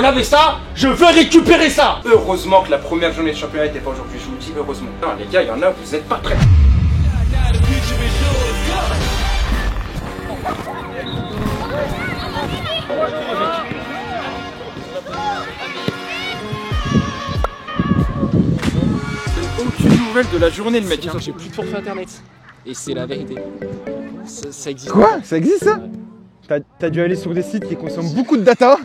On avait ça, je veux récupérer ça. Heureusement que la première journée de championnat n'était pas aujourd'hui, je vous le dis, heureusement. Non les gars, il y en a, vous n'êtes pas prêts. Aucune nouvelle de la journée le mec. J'ai plus de forfait internet. Et c'est la vérité. Ça existe. Quoi? Ça existe ça? T'as dû aller sur des sites qui consomment beaucoup de data.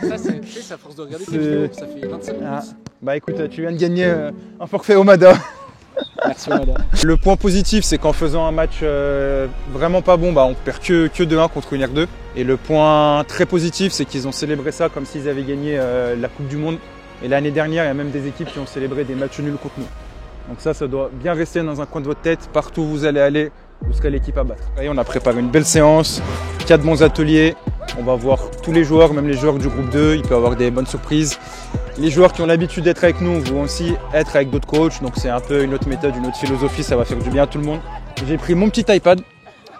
Ça c'est à force de regarder tes vidéos, ça fait 25 minutes. Ah, bah écoute, tu viens de gagner un forfait Omada. Merci Omada. Le point positif, c'est qu'en faisant un match vraiment pas bon, bah on perd que 2-1 contre une R2. Et le point très positif, c'est qu'ils ont célébré ça comme s'ils avaient gagné la Coupe du Monde. Et l'année dernière, il y a même des équipes qui ont célébré des matchs nuls contre nous. Donc ça doit bien rester dans un coin de votre tête. Partout où vous allez aller, vous serez l'équipe à battre. Et on a préparé une belle séance, 4 bons ateliers. On va voir tous les joueurs, même les joueurs du groupe 2. Il peut y avoir des bonnes surprises. Les joueurs qui ont l'habitude d'être avec nous vont aussi être avec d'autres coachs. Donc c'est un peu une autre méthode, une autre philosophie. Ça va faire du bien à tout le monde. J'ai pris mon petit iPad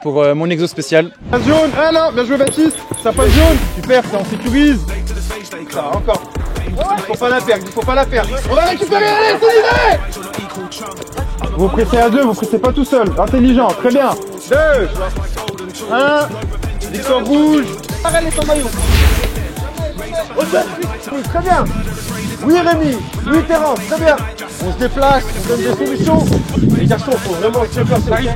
pour mon exo spécial. Jaune, ah non, bien joué Baptiste. Ça passe jaune, super, ça en sécurise. Ça, encore. Il faut pas la perdre, il faut pas la perdre. On va récupérer, allez, c'est l'idée. Vous pressez à 2, vous pressez pas tout seul. Intelligent, très bien. 2, 1, Victor rouge. Arrête ton maillot. Très bien. Oui Rémi, oui Terence, très bien. On se déplace, on donne des solutions. Les garçons, il faut vraiment se déplacer.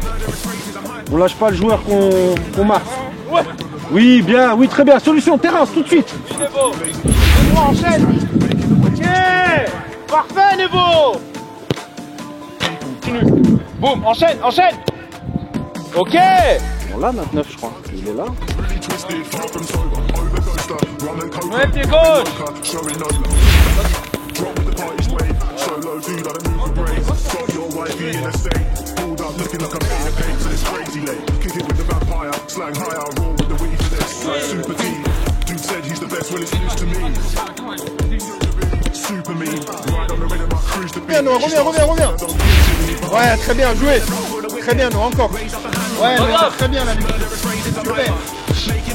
On lâche pas le joueur qu'on marque. Ouais. Oui, bien, oui, très bien. Solution, Terence, tout de suite. Nebo, enchaîne. Ok. Parfait, Nebo. Continue. Boum, enchaîne, enchaîne. Ok. On l'a 29, je crois. Il est là. Ouais, pied gauche. Reviens. Ouais, très bien, joué. Très bien, non, encore. Ouais, très bien, la nuit. Super.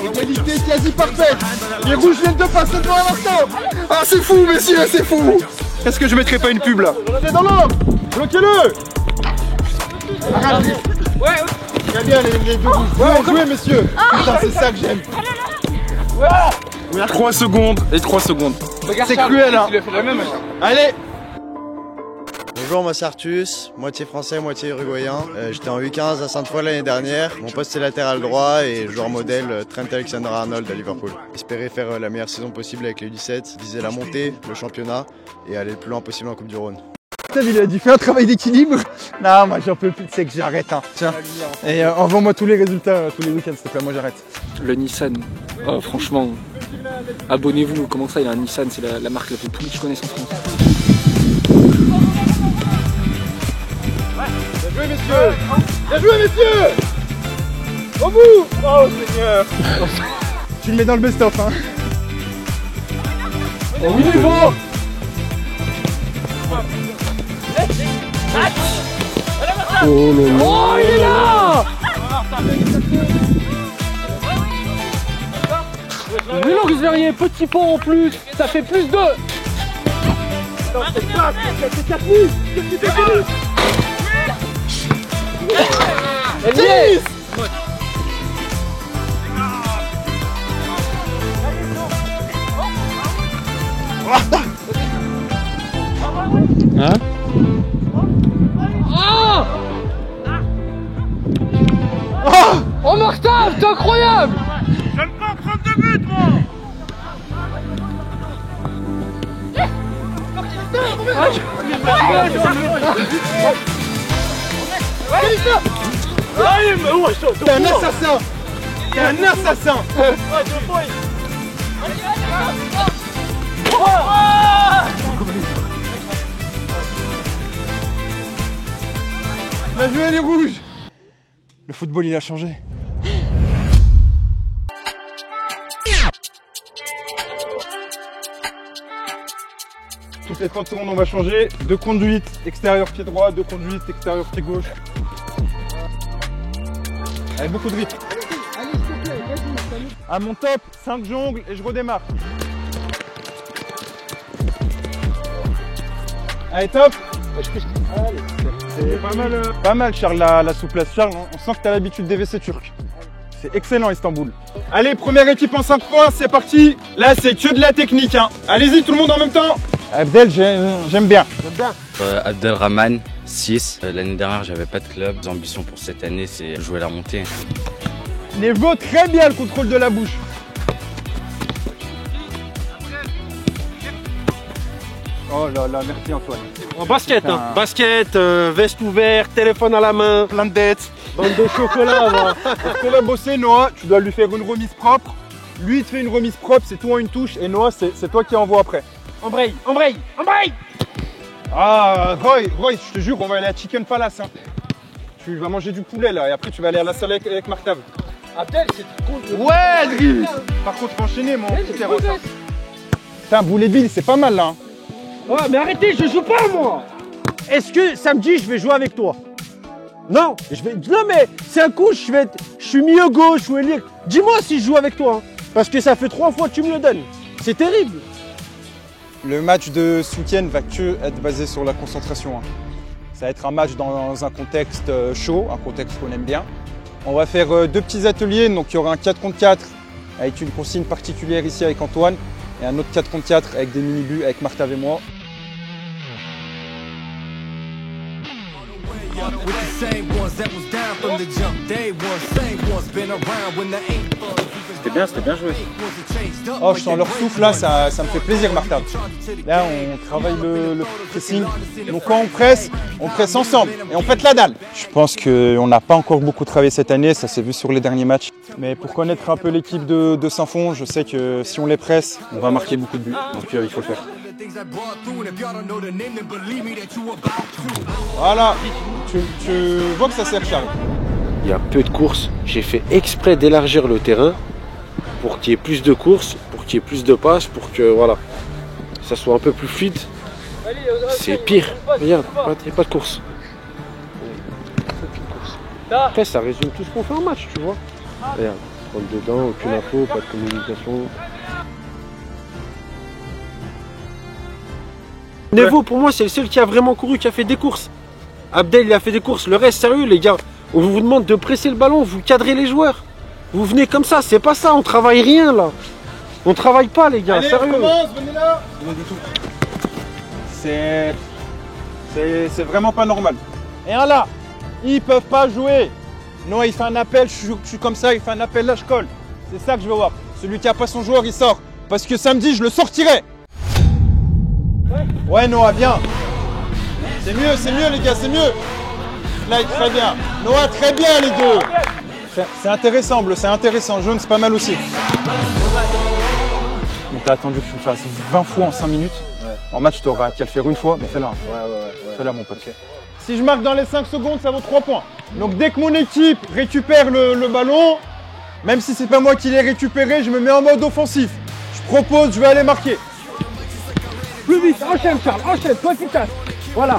Égalité quasi parfaite. Les rouges viennent de passer devant un instant. Ah, c'est fou, messieurs, c'est fou. Est-ce que je mettrai pas une pub, là? Regardez dans l'ombre. Bloquez-le. Arrête. Ouais. Très bien, les deux rouges. Ouais, jouez, messieurs. Putain, c'est ça que j'aime. Ouais. 3 secondes et 3 secondes. C'est cruel, hein. Allez. Bonjour, moi c'est Artus, moitié français, moitié uruguayen. J'étais en U15 à Sainte-Foy l'année dernière. Mon poste c'est latéral droit et joueur modèle Trent Alexander-Arnold à Liverpool. J'espérais faire la meilleure saison possible avec les U17, viser la montée, le championnat et aller le plus loin possible en Coupe du Rhône. Putain, il a dû faire un travail d'équilibre. Non, moi j'en peux plus, c'est que j'arrête. Hein. Tiens, et envoie-moi tous les résultats tous les week-ends, s'il te plaît, moi j'arrête. Le Nissan, franchement, abonnez-vous. Comment ça, il a un Nissan, c'est la marque la plus pourrie que je connaisse en France. Bien joué, messieurs! Bien joué, messieurs! Au bout! Oh, Seigneur! Tu le mets dans le best-of, hein? Oh, oui, c'est bon! Oh, là là! Oh, il est là! Mais Loris Verrier, petit pont en plus, ça fait plus 2! C'est 4! C'est 4 000! Qu'est-ce que tu fais? Tennis! Hein? Oh Martin, c'est incroyable! J'aime pas prendre de but, moi! T'es un assassin! T'es un assassin! Bien joué les rouges! Le football il a changé. Toutes les 30 secondes on va changer. 2 conduites extérieur pied droit, 2 conduites extérieur pied gauche. Avec beaucoup de rythme. À mon top, 5 jongles et je redémarre. Allez, top. C'est pas mal, Charles, la souplesse. Charles, on sent que tu as l'habitude des WC turcs. C'est excellent, Istanbul. Allez, première équipe en 5 points, c'est parti. Là, c'est que de la technique. Hein. Allez-y, tout le monde en même temps. Abdel, j'aime bien. Abdelrahman, 6. L'année dernière, j'avais pas de club. Les ambitions pour cette année, c'est jouer la montée. Nevo, très bien le contrôle de la bouche. Oh là là, merci Antoine. En basket, hein. Basket, veste ouverte, téléphone à la main. Plein de dettes. Bande de chocolat, va. Parce que là, bosser, Noah, tu dois lui faire une remise propre. Lui, il te fait une remise propre, c'est toi une touche. Et Noah, c'est toi qui envoie après. Embraye. Ah, Roy, je te jure, on va aller à Chicken Palace. Hein. Tu vas manger du poulet là, et après tu vas aller à la salle avec Martav. Abdel, c'est cool. Ouais, Driss. Par contre, faut enchaîner, mon petit terrain. Putain, boulet Bill, c'est pas mal là. Hein. Ouais, mais arrêtez, je joue pas moi. Est-ce que samedi, je vais jouer avec toi? Non, non mais c'est un coup, je suis mieux gauche ou ailier. Dis-moi si je joue avec toi, hein, parce que ça fait 3 fois que tu me le donnes. C'est terrible. Le match de ce week-end va que être basé sur la concentration. Hein. Ça va être un match dans un contexte chaud, un contexte qu'on aime bien. On va faire 2 petits ateliers, donc il y aura un 4 contre 4 avec une consigne particulière ici avec Antoine et un autre 4 contre 4 avec des mini-buts avec Martav et moi. C'était bien joué. Oh, je sens leur souffle là, ça me fait plaisir, Martav. Là, on travaille le pressing. Donc quand on presse ensemble et on pète la dalle. Je pense qu'on n'a pas encore beaucoup travaillé cette année, ça s'est vu sur les derniers matchs. Mais pour connaître un peu l'équipe de Saint-Fond, je sais que si on les presse, on va marquer beaucoup de buts. Donc il faut le faire. Voilà, tu vois que ça sert, Charles. Il y a peu de courses. J'ai fait exprès d'élargir le terrain pour qu'il y ait plus de courses, pour qu'il y ait plus de passes, pour que voilà, ça soit un peu plus fluide. C'est pire. Regarde, il n'y a pas de course. Après, ça résume tout ce qu'on fait en match, tu vois. Regarde, rentre dedans, aucune info, pas de communication. Nevo, pour moi, c'est le seul qui a vraiment couru, qui a fait des courses. Abdel, il a fait des courses. Le reste, sérieux, les gars, on vous demande de presser le ballon, vous cadrez les joueurs. Vous venez comme ça, c'est pas ça, on travaille rien là. On travaille pas, les gars, allez, sérieux. On commence, venez là. Rien du tout. C'est vraiment pas normal. Et là, ils peuvent pas jouer. Noah, il fait un appel, je suis comme ça, il fait un appel, là je colle. C'est ça que je veux voir. Celui qui a pas son joueur, il sort. Parce que samedi, je le sortirai. Ouais, Noah, viens. C'est mieux les gars, c'est mieux. Là, très bien. Noah, très bien les deux. C'est intéressant, bleu, c'est intéressant. Jaune, c'est pas mal aussi. Mais t'as attendu que tu le fasses 20 fois en 5 minutes. Ouais. En match, t'auras qu'à le faire une fois, mais fais-la. Ouais. Fais-la, mon pote. Okay. Si je marque dans les 5 secondes, ça vaut 3 points. Donc dès que mon équipe récupère le ballon, même si c'est pas moi qui l'ai récupéré, je me mets en mode offensif. Je propose, je vais aller marquer. Plus vite, enchaîne Charles, enchaîne, toi efficace. Voilà.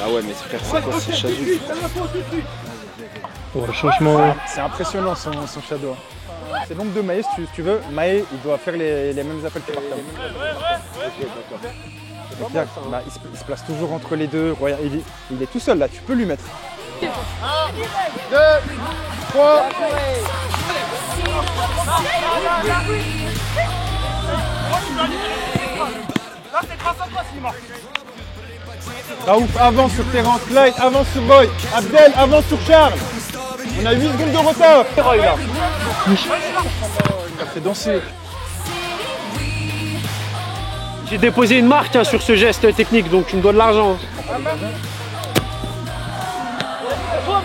Ah ouais, mais frère, c'est quoi ce shadow? Ouais, changement. C'est impressionnant son shadow. C'est l'ombre de Maé, si tu veux. Maé, il doit faire les mêmes appels que Martav. Bah, il se place toujours entre les deux. Regarde, il est tout seul là, tu peux lui mettre. 1, 2, 3. Raouf, avance sur Terence, Clyde, avance sur Roy, Abdel, avance sur Charles. On a 8 secondes de retard. Roy là. Il a fait danser. J'ai déposé une marque hein, sur ce geste technique, donc tu me dois de l'argent.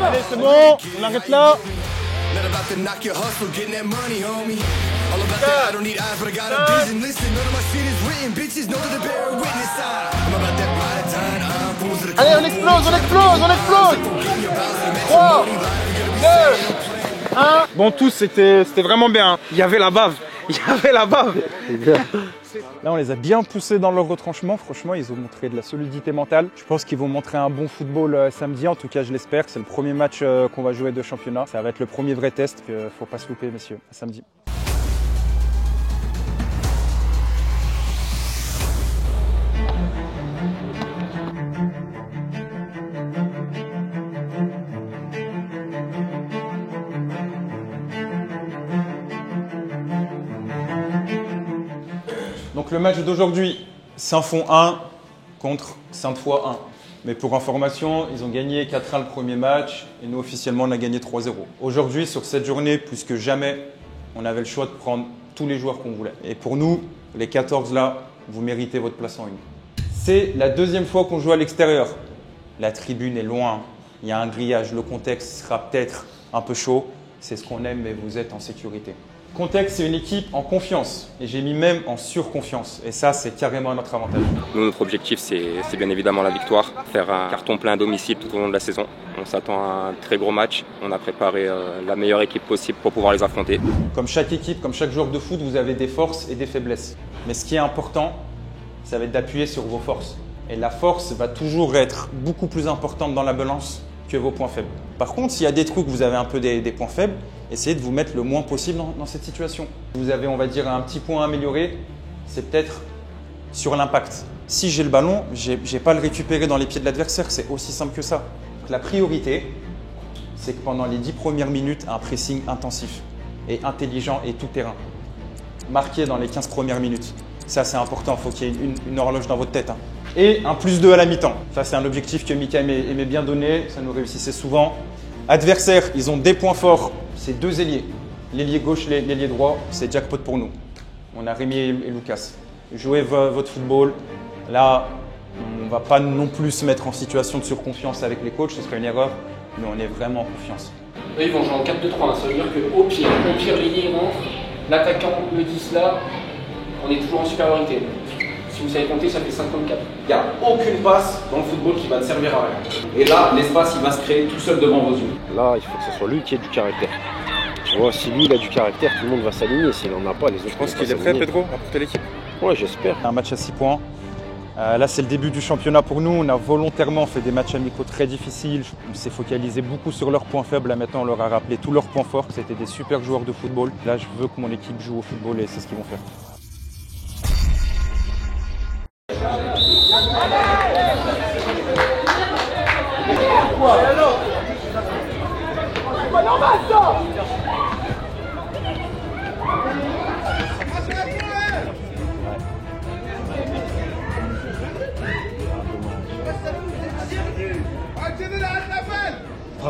Allez, c'est bon, on arrête là. Allez, on explose. 3, 2, 1. Bon, tous, c'était vraiment bien. Il y avait la bave. Là, on les a bien poussés dans leur retranchement. Franchement, ils ont montré de la solidité mentale. Je pense qu'ils vont montrer un bon football samedi. En tout cas, je l'espère. C'est le premier match qu'on va jouer de championnat. Ça va être le premier vrai test. Faut pas se louper, messieurs. À samedi. Donc le match d'aujourd'hui, Saint-Fond 1 contre Sainte-Foy 1. Mais pour information, ils ont gagné 4-1 le premier match et nous officiellement on a gagné 3-0. Aujourd'hui, sur cette journée, plus que jamais, on avait le choix de prendre tous les joueurs qu'on voulait. Et pour nous, les 14 là, vous méritez votre place en une. C'est la deuxième fois qu'on joue à l'extérieur. La tribune est loin, il y a un grillage, le contexte sera peut-être un peu chaud. C'est ce qu'on aime, mais vous êtes en sécurité. Contexte, c'est une équipe en confiance et j'ai mis même en surconfiance et ça c'est carrément notre avantage. Nous, notre objectif c'est bien évidemment la victoire, faire un carton plein à domicile tout au long de la saison. On s'attend à un très gros match, on a préparé la meilleure équipe possible pour pouvoir les affronter. Comme chaque équipe, comme chaque joueur de foot, vous avez des forces et des faiblesses. Mais ce qui est important, ça va être d'appuyer sur vos forces. Et la force va toujours être beaucoup plus importante dans la balance que vos points faibles. Par contre, s'il y a des trucs où vous avez un peu des points faibles, essayez de vous mettre le moins possible dans cette situation. Vous avez, on va dire, un petit point à améliorer, c'est peut-être sur l'impact. Si j'ai le ballon, je n'ai pas à le récupérer dans les pieds de l'adversaire, c'est aussi simple que ça. Donc, la priorité, c'est que pendant les 10 premières minutes, un pressing intensif et intelligent et tout terrain. Marqué dans les 15 premières minutes. Ça, c'est important, il faut qu'il y ait une horloge dans votre tête. Hein. Et un +2 à la mi-temps. Ça, c'est un objectif que Mika aimait bien donner, ça nous réussissait souvent. Adversaire, ils ont des points forts, c'est 2 ailiers. L'ailier gauche, l'ailier droit, c'est jackpot pour nous. On a Rémi et Lucas. Jouez votre football. Là, on ne va pas non plus se mettre en situation de surconfiance avec les coachs, ce serait une erreur, mais on est vraiment en confiance. Eux, ils vont jouer en 4-2-3, ça veut dire qu'au pire, l'ailier rentre, l'attaquant, le 10 là, on est toujours en supériorité. Si vous savez compter, ça fait 54. Il n'y a aucune passe dans le football qui va ne servir à rien. Et là, l'espace, il va se créer tout seul devant vos yeux. Là, il faut que ce soit lui qui ait du caractère. Tu vois, si lui, il a du caractère, tout le monde va s'aligner. S'il n'en a pas, les autres. Je pense qu'il est prêt, Pedro, à porter l'équipe. Ouais, j'espère. Un match à 6 points. Là, c'est le début du championnat pour nous. On a volontairement fait des matchs amicaux très difficiles. On s'est focalisé beaucoup sur leurs points faibles. Là, maintenant, on leur a rappelé tous leurs points forts. C'était des super joueurs de football. Là, je veux que mon équipe joue au football et c'est ce qu'ils vont faire.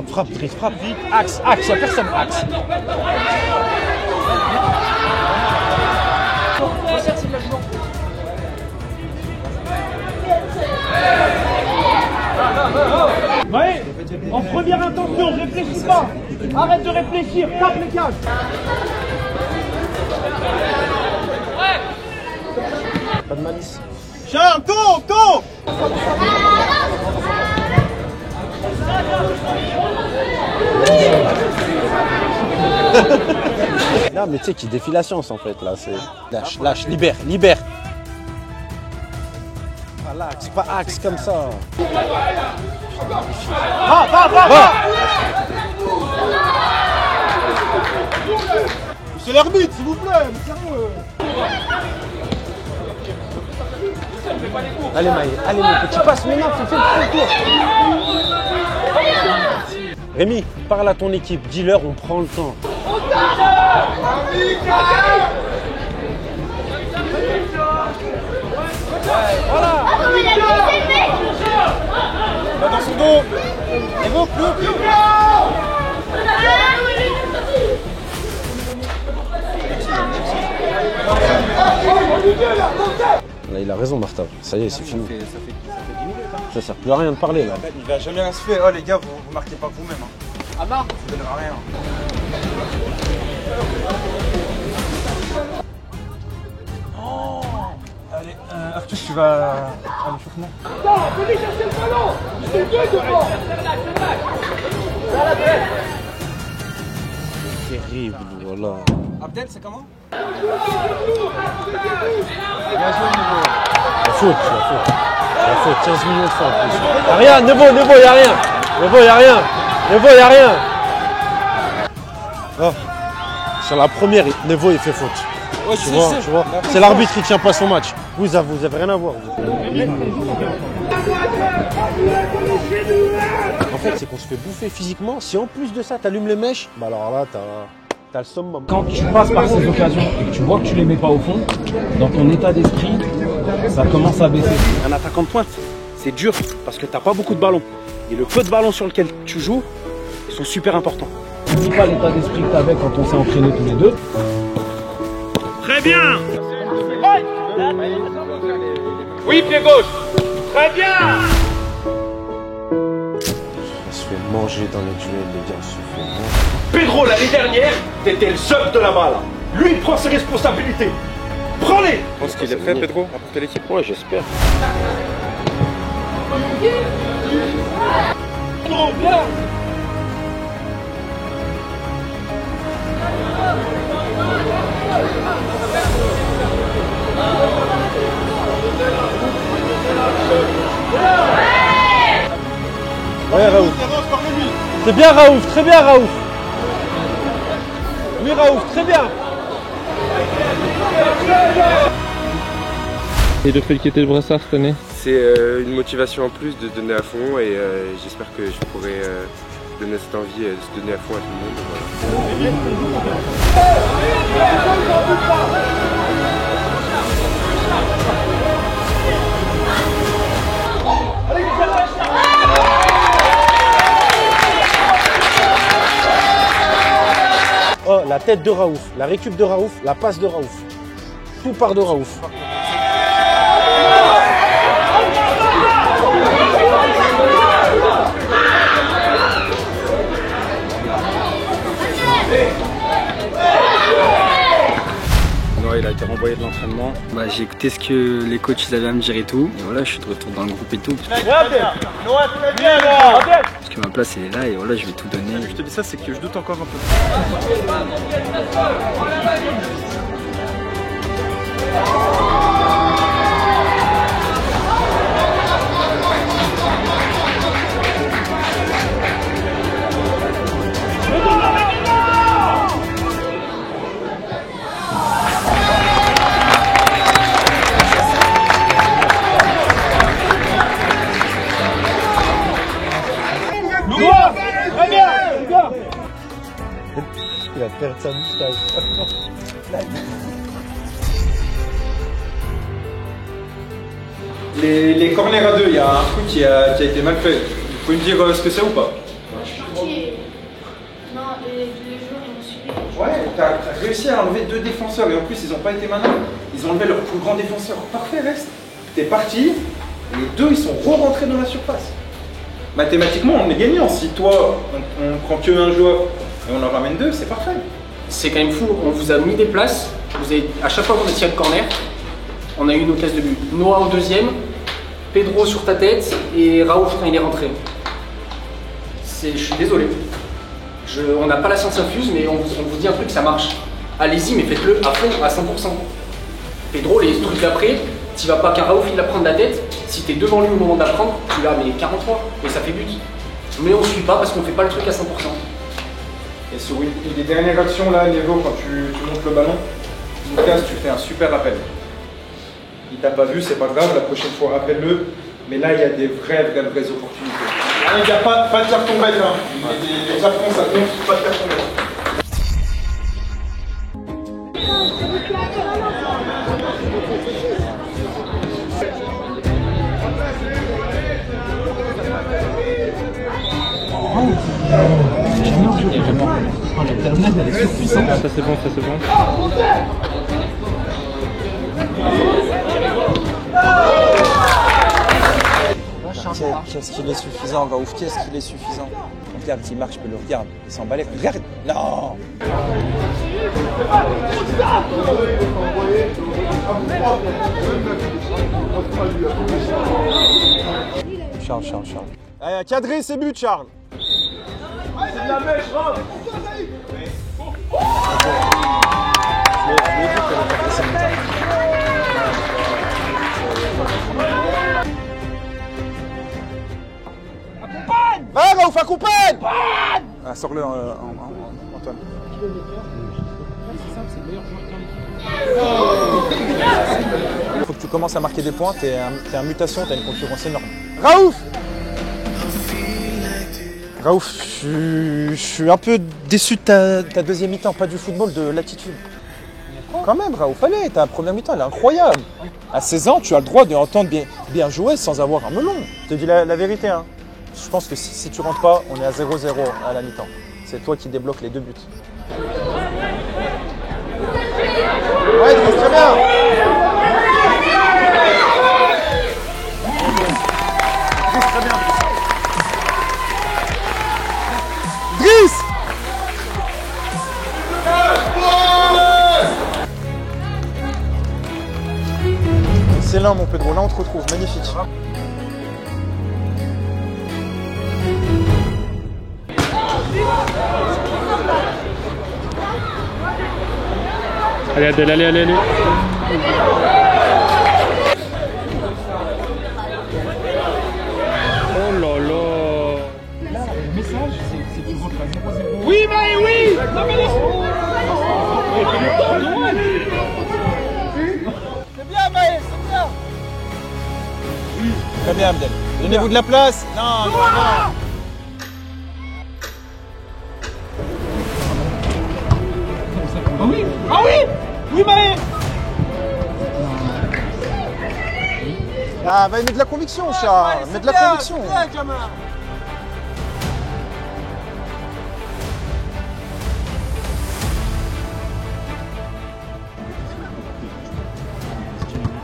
Frappe, Driss, frappe. Axe, y'a personne, axe. Ouais, en première intention, réfléchis pas. Arrête de réfléchir, tape les cages. Pas de malice. Charles, go. Là, mais tu sais qu'il défie la science en fait, là, c'est... Lâche, libère. Ah, l'axe, pas axe comme ça. Va. C'est l'arbitre, s'il vous plaît, mais sérieux. Allez, Maï, tu passes maintenant, fais le tour. Rémi, parle à ton équipe, dis-leur, on prend le temps. Voilà. Va dans son dos. Évoque, Là, il a raison, Martha. Ça y est, c'est fini. Ça sert plus à rien de parler, là. Il va jamais rien se faire. Oh, les gars, vous marquez pas vous-même. Hein. Amar, Ça donnera rien. Oh. Allez, Arthus, tu vas à l'échauffement. Venez chercher le ballon. C'est deux devant. Terrible, voilà. Abdel, c'est comment? La faute, la faute. La faute, 15 millions de fois en plus. Y'a rien, Nevo, y'a rien. Nevo, y'a rien. Nevo, y'a rien. Oh. Sur la première, Nevo, il fait faute. Ouais, tu vois. C'est l'arbitre qui tient pas son match. Vous avez rien à voir. Vous. En fait, c'est qu'on se fait bouffer physiquement. Si en plus de ça, t'allumes les mèches, bah alors là, t'as le summum. Quand tu passes par ces occasions et que tu vois que tu les mets pas au fond, dans ton état d'esprit, ça commence à baisser. Un attaquant de pointe, c'est dur parce que t'as pas beaucoup de ballons. Et le peu de ballons sur lequel tu joues, ils sont super importants. N'oublie pas l'état d'esprit que t'avais quand on s'est entraînés tous les deux. Très bien. Oui, pied gauche. Très bien. On se fait manger dans les duels, les gars, on se fait manger. Pedro, l'année dernière, t'étais le seul de la balle. Lui, il prend ses responsabilités. Prends-les. Je pense qu'il est prêt, Pedro, à porter l'équipe. Ouais, j'espère. Trop bien. Ouais, Raouf. C'est bien, Raouf. Très bien, Raouf. Oui, Raouf, très bien. Et le fait qu'il était le brassard cette année? C'est une motivation en plus de se donner à fond et j'espère que je pourrai donner cette envie de se donner à fond à tout le monde. Oh, la tête de Raouf, la récup de Raouf, la passe de Raouf. Tout part de Raouf. Non, il a été renvoyé de l'entraînement. Bah, j'ai écouté ce que les coachs avaient à me dire et tout. Et voilà, je suis de retour dans le groupe et tout. Parce que ma place elle est là et voilà, je vais tout donner. Je te dis ça, c'est que je doute encore un peu. Il va perdre sa moustache. Les corners à deux, il y a un truc qui a été mal fait. Vous pouvez me dire ce que c'est ou pas? Non, les joueurs ils m'ont suivi. Ouais, t'as réussi à enlever deux défenseurs et en plus ils n'ont pas été malins. Ils ont enlevé leur plus grand défenseur. Parfait, reste. T'es parti, et les deux ils sont re-rentrés dans la surface. Mathématiquement, on est gagnant. Si toi, on prend que un joueur et on en ramène deux, c'est parfait. C'est quand même fou, on vous a mis des places, vous avez, à chaque fois qu'on a tiré le corner, on a eu une occasion de but. Noah en deuxième, Pedro sur ta tête et Raouf quand il est rentré. Je suis désolé. On n'a pas la science infuse, mais on vous dit un truc, ça marche. Allez-y, mais faites-le à fond, à 100%. Pedro, les trucs d'après, tu vas pas qu'à Raouf il la prendre la tête, si tu es devant lui au moment d'apprendre, tu l'as mais 43 et ça fait but. Mais on ne suit pas parce qu'on fait pas le truc à 100%. Et sur les dernières actions là, Nevo, quand tu montes le ballon, Lucas, tu fais un super appel. Il t'a pas vu, c'est pas grave, la prochaine fois rappelle-le. Mais là, il y a des vraies opportunités. Il n'y a pas de carton bête. Hein. Les Japon, ça compte, pas de carton bête. Ça c'est bon, ça c'est bon. Qu'est-ce qu'il est suffisant, Raouf, qu'est-ce qu'il est suffisant. Regarde, s'il marche, je peux le regarder. Il s'emballait. Regarde. Non. Charles. Allez, cadré, c'est but, Charles. C'est de la mèche, rentre. Raouf, accompagne. Ah, sors-le, Antoine. Il faut que tu commences à marquer des points, t'es en mutation, t'as une concurrence énorme. Raouf! Raouf, je suis un peu déçu de ta deuxième mi-temps, pas du football, de l'attitude. Quand même, Raouf, allez, ta première mi-temps, elle est incroyable. À 16 ans, tu as le droit d'entendre bien jouer sans avoir un melon. Je te dis la vérité, hein. Je pense que si tu rentres pas, on est à 0-0 à la mi-temps. C'est toi qui débloques les 2 buts. Ouais, c'est très bien. Très bien. Driss. Excellent mon Pedro, là on te retrouve, magnifique. Allez Adèle, allez. Oh là là. Là, le message, c'est que tu rentres à 0-0. Oui, mais oui. Non, mais laisse. C'est bien, Maë, c'est bien. Très bien, Abdel. Donnez-vous de la place. Non. Ah oui, Maë. Ah, va mettre de la conviction, chat. Mets de la conviction.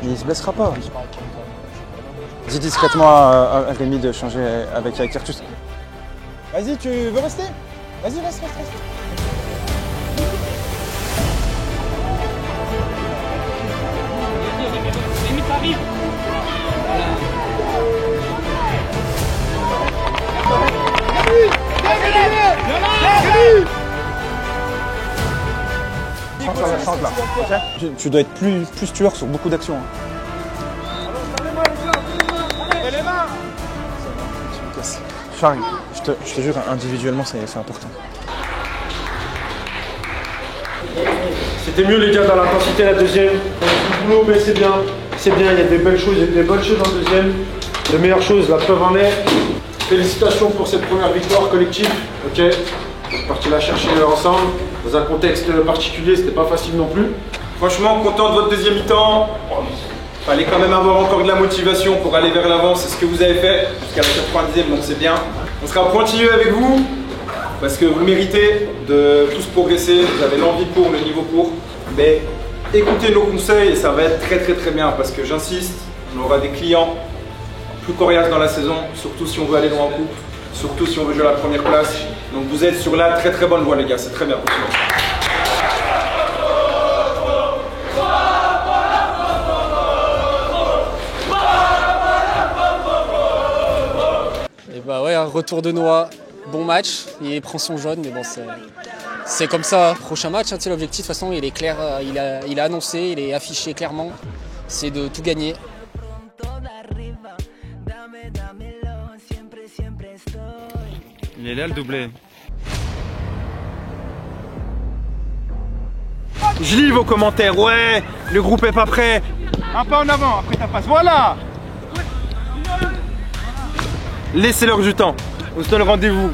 Il se blessera pas. Dis discrètement à Rémi de changer avec Artus. Vas-y, tu veux rester? Vas-y, reste. Rémi, t'arrives. Change là. Okay. Tu dois être plus tueur sur beaucoup d'actions. Charles, je te jure, individuellement, c'est important. C'était mieux les gars dans l'intensité la deuxième. Le boulot, mais c'est bien. C'est bien, il y a des belles choses, il y a des bonnes choses dans le deuxième. Les meilleures choses, la preuve en est. Félicitations pour cette première victoire collective. Ok, on est parti la chercher ensemble. Dans un contexte particulier, c'était pas facile non plus. Franchement, content de votre deuxième mi-temps. Fallait quand même avoir encore de la motivation pour aller vers l'avant, c'est ce que vous avez fait jusqu'à la 90e, donc c'est bien. On sera pointilleux avec vous, parce que vous méritez de tous progresser, vous avez l'envie pour, le niveau pour. Mais écoutez nos conseils et ça va être très bien, parce que j'insiste, on aura des clients plus coriaces dans la saison, surtout si on veut aller loin en coupe, surtout si on veut jouer à la première place. Donc vous êtes sur la très bonne voie les gars, c'est très bien. Bah ouais, un retour de Noah, bon match, il prend son jaune, mais bon c'est comme ça. Prochain match, hein, l'objectif de toute façon il est clair, il a annoncé, il est affiché clairement, c'est de tout gagner. Il est là le doublé. Je lis vos commentaires, ouais, le groupe est pas prêt. Un pas en avant, après ta passe, voilà. Laissez-leur du temps, on se donne rendez-vous